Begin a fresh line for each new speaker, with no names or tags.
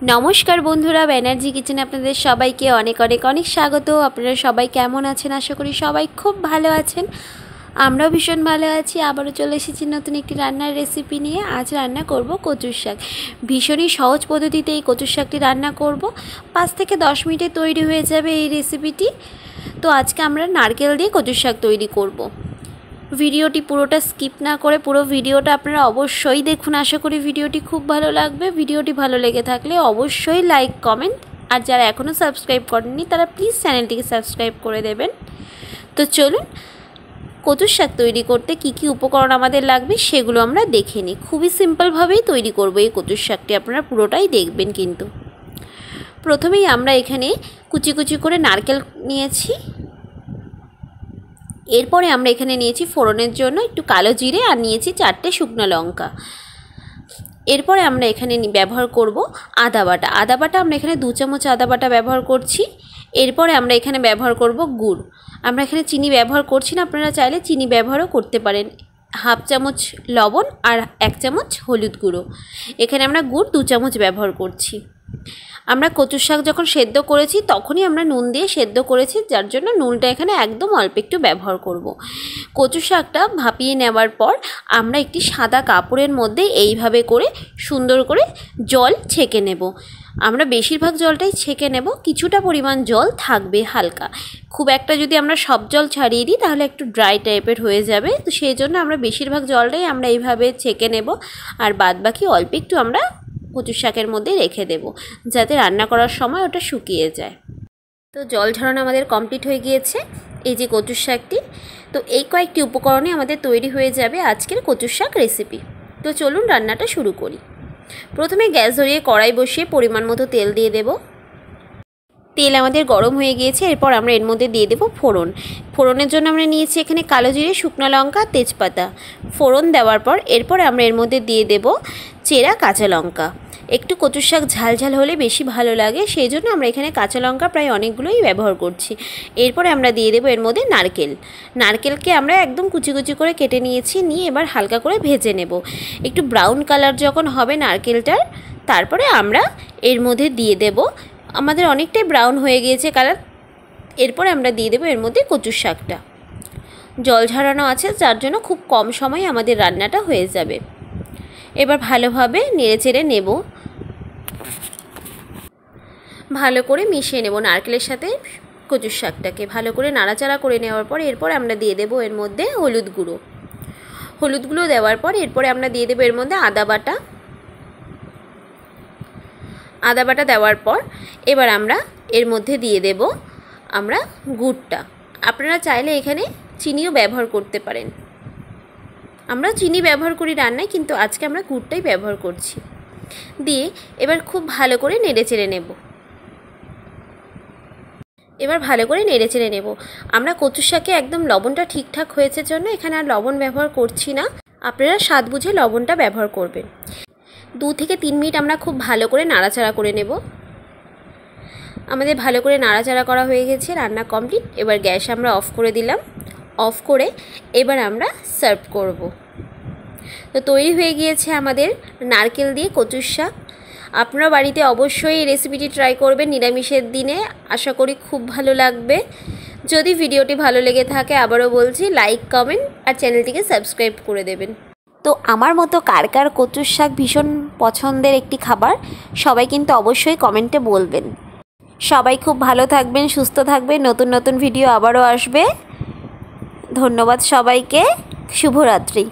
नमस्कार बंधुरा बैनार्जी किचेने आपनादेर सबाइके अनेक अनेक अनेक स्वागत। आपनारा सबाई केमन आछेन? आशा करी सबाई खूब भालो आछेन। आमराও भीषण भालो आछि। आबारो चले एसेछि नतुन एकटी रान्नार रेसिपि निये। आज रान्ना करब कचुर शाक। भीषणই सहज पद्धतिते এই কচুর শাকটি রান্না করব। 5 থেকে 10 মিনিটে তৈরি হয়ে যাবে এই রেসিপিটি। তো আজকে আমরা নারকেল দিয়ে কচুর শাক তৈরি করব। ভিডিওটি পুরোটা স্কিপ না করে পুরো ভিডিওটা আপনারা অবশ্যই দেখুন। আশা করি ভিডিওটি খুব ভালো লাগবে। ভিডিওটি ভালো লেগে থাকলে অবশ্যই লাইক কমেন্ট আর যারা এখনো সাবস্ক্রাইব করেননি তারা প্লিজ চ্যানেলটিকে সাবস্ক্রাইব করে দেবেন। তো চলুন কচুর শাক তৈরি করতে কি কি উপকরণ আমাদের লাগবে সেগুলো আমরা দেখে নিই। খুবই সিম্পল ভাবেই তৈরি করব এই কচুর শাকটি, আপনারা পুরোটাই দেখবেন। কিন্তু প্রথমেই আমরা এখানে কুচি কুচি করে নারকেল নিয়েছি। এরপরে আমরা এখানে নিয়েছি ফোড়নের জন্য একটু কালো জিরে আর নিয়েছি 4টে শুকনো লঙ্কা। এরপরে আমরা এখানে ব্যবহার করব আদা বাটা। আদা বাটা আমরা এখানে 2 চামচ আদা বাটা ব্যবহার করছি। এরপরে আমরা এখানে ব্যবহার করব গুড়। আমরা এখানে চিনি ব্যবহার করছি না, আপনারা চাইলে চিনি ব্যবহারও করতে পারেন। হাফ চামচ লবণ আর 1 চামচ হলুদ গুঁড়ো। এখানে আমরা গুড় 2 চামচ ব্যবহার করছি। আমরা কচুর শাক যখন সেদ্ধ করেছি তখনই আমরা নুন দিয়ে সেদ্ধ করেছি, যার জন্য নুনটা এখানে একদম অল্প একটু ব্যবহার করব। কচুর শাকটা ভাপিয়ে নেওয়ার পর আমরা একটি সাদা কাপড়ের মধ্যে এইভাবে করে সুন্দর করে জল ছেঁকে নেব। আমরা বেশিরভাগ জলটাই ছেঁকে নেব, কিছুটা পরিমাণ জল থাকবে হালকা। খুব একটা যদি আমরা সব জল ছাড়িয়ে দিই তাহলে একটু ড্রাই টাইপের হয়ে যাবে। তো সেই জন্য আমরা বেশিরভাগ জলটাই আমরা এইভাবে ছেঁকে নেব, আর বাদ বাকি অল্প একটু আমরা কচুর শাকের মধ্যে রেখে দেব যাতে রান্না করার সময় ওটা শুকিয়ে যায়। তো জল ঝরানো আমাদের কমপ্লিট হয়ে গিয়েছে এই যে কচুর শাকটি। তো এই কয়েকটি উপকরণে আমাদের তৈরি হয়ে যাবে আজকের কচুর শাক রেসিপি। তো চলুন রান্নাটা শুরু করি। প্রথমে গ্যাস ধরিয়ে কড়াই বসিয়ে পরিমাণ মতো তেল দিয়ে দেব। তেল আমাদের গরম হয়ে গিয়েছে। এরপর আমরা এর মধ্যে দিয়ে দেব ফোড়ন। ফোড়নের জন্য আমরা নিয়েছি এখানে কালো জিরে, শুকনো লঙ্কা, তেজপাতা। ফোড়ন দেওয়ার পর এরপর আমরা এর মধ্যে দিয়ে দেব চেরা কাঁচা লঙ্কা। একটু কচুর শাক ঝাল ঝাল হলে বেশি ভালো লাগে, সেই জন্য আমরা এখানে কাঁচা লঙ্কা প্রায় অনেকগুলোই ব্যবহার করছি। এরপরে আমরা দিয়ে দেবো এর মধ্যে নারকেল। নারকেলকে আমরা একদম কুচি কুচি করে কেটে নিয়েছি, নিয়ে এবার হালকা করে ভেজে নেব। একটু ব্রাউন কালার যখন হবে নারকেলটার, তারপরে আমরা এর মধ্যে দিয়ে দেব, আমাদের অনেকটাই ব্রাউন হয়ে গিয়েছে কালার। এরপরে আমরা দিয়ে দেবো এর মধ্যে কচুর শাকটা। জল ঝরানো আছে যার জন্য খুব কম সময়ে আমাদের রান্নাটা হয়ে যাবে। এবার ভালোভাবে নেড়েচেড়ে নেব, ভালো করে মিশিয়ে নেব নারকেলের সাথে কচুর শাকটাকে। ভালো করে নাড়াচাড়া করে নেওয়ার পর এরপর আমরা দিয়ে দেব এর মধ্যে হলুদ গুঁড়ো। হলুদ গুঁড়ো দেওয়ার পর এরপরে আমরা দিয়ে দেব এর মধ্যে আদা বাটা। আদা বাটা দেওয়ার পর এবার আমরা এর মধ্যে দিয়ে দেব আমরা গুড়টা। আপনারা চাইলে এখানে চিনিও ব্যবহার করতে পারেন। আমরা চিনি ব্যবহার করি রান্নায়, কিন্তু আজকে আমরা গুড়টাই ব্যবহার করছি। দিয়ে এবার খুব ভালো করে নেড়েচেড়ে নেব। আমরা কচুর শাকে একদম লবণটা ঠিকঠাক হয়েছে জন্য এখানে আর লবণ ব্যবহার করছি না। আপনারা স্বাদ বুঝে লবণটা ব্যবহার করবেন। 2 থেকে 3 মিনিট আমরা খুব ভালো করে নাড়াচাড়া করে নেব। আমাদের ভালো করে নাড়াচাড়া করা হয়ে গেছে, রান্না কমপ্লিট। এবার গ্যাস আমরা অফ করে দিলাম। অফ করে এবার আমরা সার্ভ করব। তো তৈরি হয়ে গিয়েছে আমাদের নারকেল দিয়ে কচুর শাক। আপনারা বাড়িতে অবশ্যই এই রেসিপিটি ট্রাই করবেন নিরামিষের দিনে। আশা করি খুব ভালো লাগবে। যদি ভিডিওটি ভালো লেগে থাকে আবারও বলছি লাইক কমেন্ট আর চ্যানেলটিকে সাবস্ক্রাইব করে দেবেন। তো আমার মতো কার কার কচুর শাক ভীষণ পছন্দের একটি খাবার সবাই কিন্তু অবশ্যই কমেন্টে বলবেন। সবাই খুব ভালো থাকবেন, সুস্থ থাকবেন। নতুন নতুন ভিডিও আবারও আসবে। ধন্যবাদ সবাইকে। শুভরাত্রি।